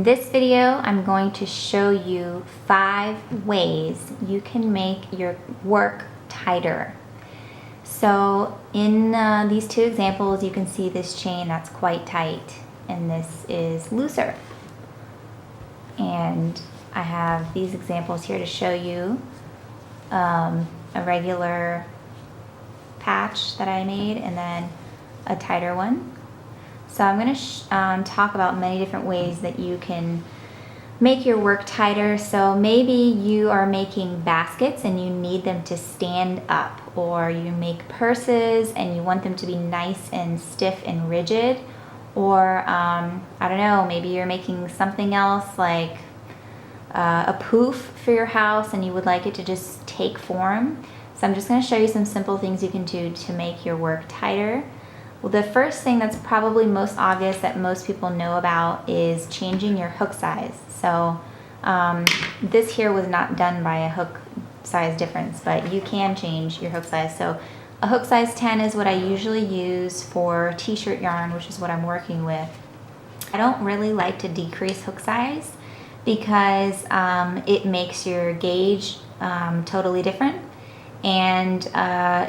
In this video, I'm going to show you 5 ways you can make your work tighter. So in these 2 examples, you can see this chain that's quite tight, and this is looser. And I have these examples here to show you a regular patch that I made and then a tighter one. So I'm going to talk about many different ways that you can make your work tighter. So maybe you are making baskets and you need them to stand up, or you make purses and you want them to be nice and stiff and rigid, or I don't know, maybe you're making something else like a poof for your house and you would like it to just take form. So I'm just going to show you some simple things you can do to make your work tighter. Well, the first thing that's probably most obvious that most people know about is changing your hook size. So this here was not done by a hook size difference, but you can change your hook size. So a hook size 10 is what I usually use for t-shirt yarn, which is what I'm working with. I don't really like to decrease hook size because it makes your gauge totally different. And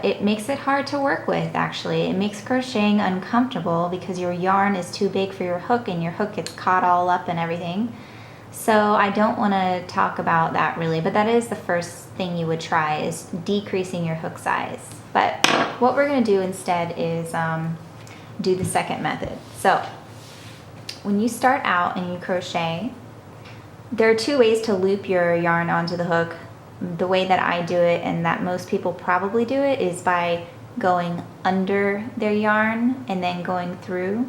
it makes it hard to work with, actually. It makes crocheting uncomfortable because your yarn is too big for your hook and your hook gets caught all up and everything. So I don't want to talk about that really, but that is the first thing you would try, is decreasing your hook size. But what we're going to do instead is do the second method. So when you start out and you crochet, there are 2 ways to loop your yarn onto the hook. The way that I do it, and that most people probably do it, is by going under their yarn and then going through.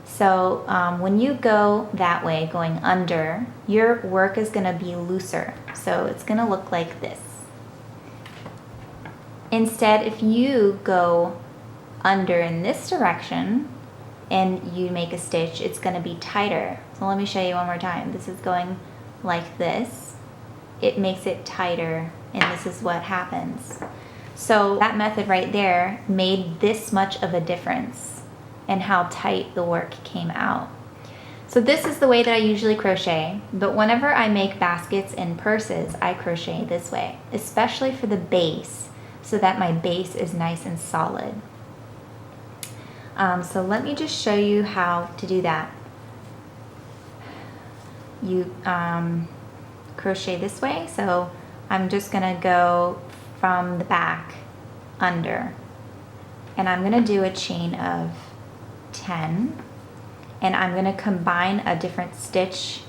So when you go that way, going under, your work is going to be looser. So it's going to look like this. Instead, if you go under in this direction and you make a stitch, it's going to be tighter. So let me show you one more time. This is going like this. It makes it tighter, and this is what happens. So that method right there made this much of a difference in how tight the work came out. So this is the way that I usually crochet, but whenever I make baskets and purses, I crochet this way, especially for the base, so that my base is nice and solid. So let me just show you how to do that. You crochet this way, so I'm just gonna go from the back under, and I'm gonna do a chain of 10, and I'm gonna combine a different stitch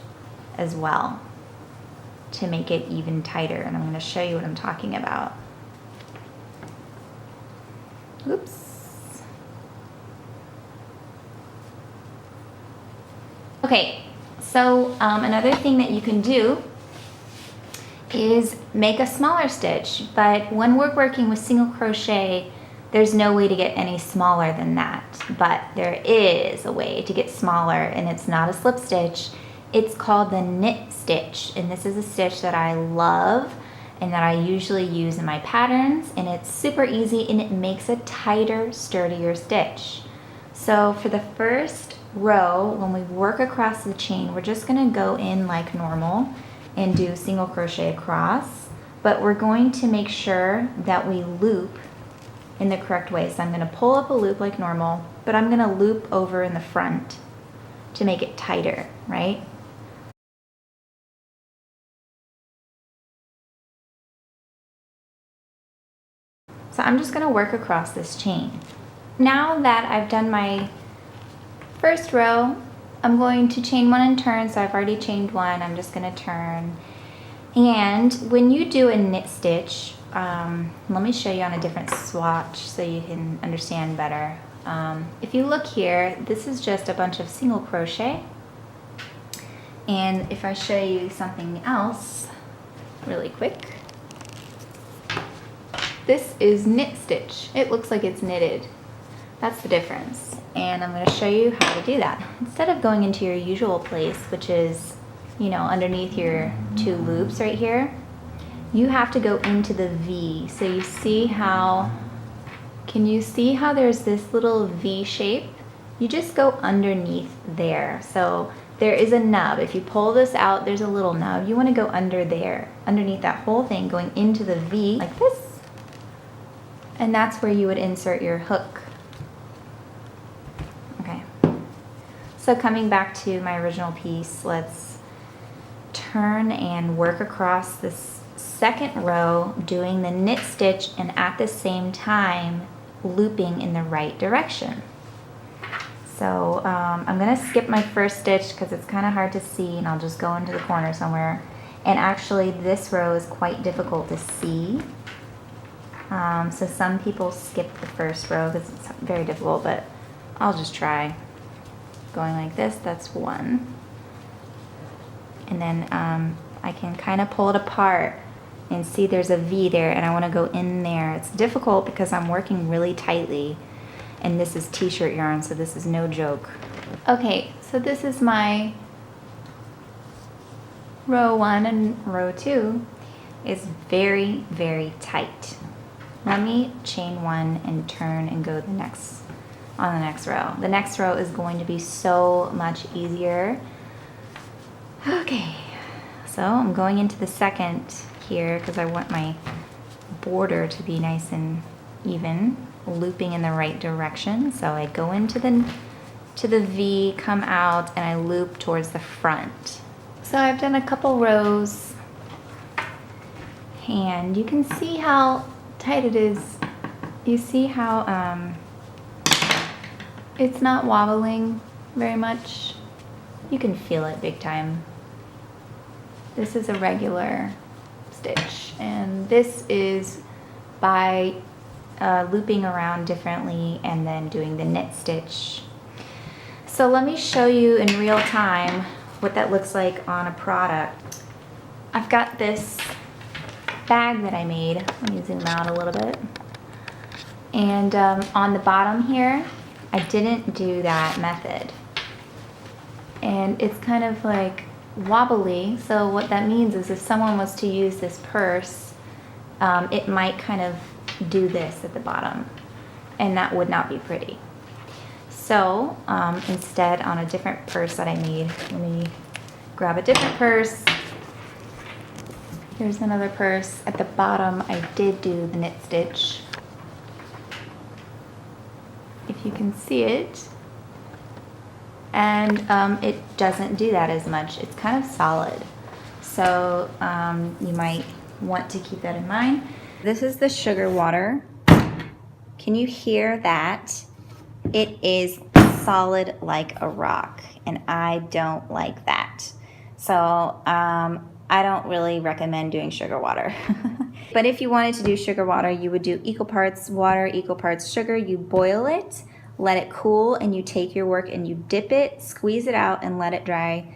as well to make it even tighter, and I'm gonna show you what I'm talking about. Oops. Okay, so another thing that you can do is make a smaller stitch, but when we're working with single crochet, there's no way to get any smaller than that, but there is a way to get smaller, and it's not a slip stitch. It's called the knit stitch, and this is a stitch that I love and that I usually use in my patterns, and it's super easy and it makes a tighter, sturdier stitch. So for the first row, when we work across the chain, we're just going to go in like normal and do single crochet across, but we're going to make sure that we loop in the correct way. So I'm going to pull up a loop like normal, but I'm going to loop over in the front to make it tighter, right? So I'm just going to work across this chain. Now that I've done my first row, I'm going to chain 1 and turn. So I've already chained 1, I'm just going to turn. And when you do a knit stitch, let me show you on a different swatch so you can understand better. If you look here, this is just a bunch of single crochet. And if I show you something else really quick, this is knit stitch. It looks like it's knitted. That's the difference. And I'm going to show you how to do that. Instead of going into your usual place, which is, you know, underneath your 2 loops right here, you have to go into the V. So you see how, can you see how there's this little V shape? You just go underneath there. So there is a nub. If you pull this out, there's a little nub. You want to go under there, underneath that whole thing, going into the V like this. And that's where you would insert your hook. Okay. So coming back to my original piece, let's turn and work across this second row, doing the knit stitch and at the same time looping in the right direction. So I'm gonna skip my first stitch because it's kind of hard to see, and I'll just go into the corner somewhere. And actually this row is quite difficult to see. So some people skip the first row because it's very difficult, but I'll just try. Going like this, that's one. And then I can kind of pull it apart and see there's a V there, and I want to go in there. It's difficult because I'm working really tightly, and this is t-shirt yarn, so this is no joke. Okay, so this is my row 1, and row 2 is very, very tight. Let me chain 1 and turn and go on the next row. The next row is going to be so much easier. Okay, so I'm going into the second here because I want my border to be nice and even, looping in the right direction. So I go into the V, come out, and I loop towards the front. So I've done a couple rows, and you can see how tight it is. You see how it's not wobbling very much. You can feel it big time. This is a regular stitch, and this is by looping around differently and then doing the knit stitch. So let me show you in real time what that looks like on a product. I've got this bag that I made. Let me zoom out a little bit. And on the bottom here, I didn't do that method. And it's kind of like wobbly, so what that means is if someone was to use this purse, it might kind of do this at the bottom, and that would not be pretty. So instead, on a different purse that I made, let me grab a different purse. Here's another purse. At the bottom, I did do the knit stitch. If you can see it. And it doesn't do that as much. It's kind of solid. So you might want to keep that in mind. This is the sugar water. Can you hear that? It is solid like a rock, and I don't like that. So I don't really recommend doing sugar water. But if you wanted to do sugar water, you would do equal parts water, equal parts sugar. You boil it, let it cool, and you take your work and you dip it, squeeze it out, and let it dry,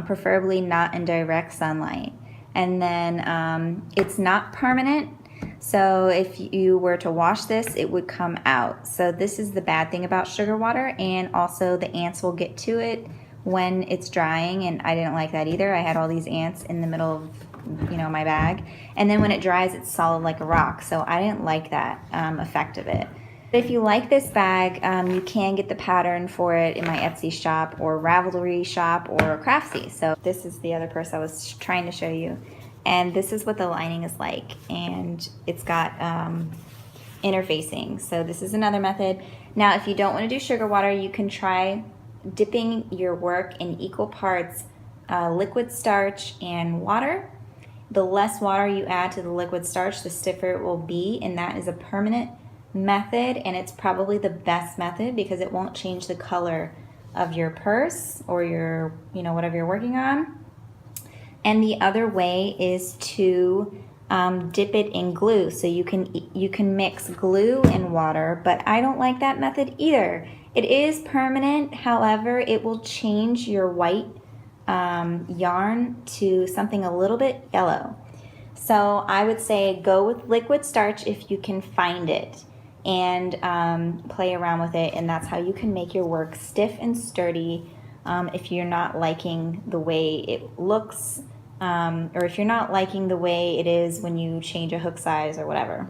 preferably not in direct sunlight. And then it's not permanent, so if you were to wash this, it would come out. So this is the bad thing about sugar water, and also the ants will get to it when it's drying, and I didn't like that either. I had all these ants in the middle of my bag, and then when it dries, it's solid like a rock, so I didn't like that effect of it. If you like this bag, you can get the pattern for it in my Etsy shop or Ravelry shop or Craftsy. So this is the other purse I was trying to show you, and this is what the lining is like, and it's got interfacing. So this is another method. Now if you don't want to do sugar water, you can try dipping your work in equal parts liquid starch and water. The less water you add to the liquid starch, the stiffer it will be, and that is a permanent method, and it's probably the best method because it won't change the color of your purse or your whatever you're working on. And the other way is to dip it in glue. So you can mix glue and water, but I don't like that method either. It is permanent, however, it will change your white yarn to something a little bit yellow. So I would say go with liquid starch if you can find it, and play around with it, and that's how you can make your work stiff and sturdy if you're not liking the way it looks, or if you're not liking the way it is when you change a hook size or whatever.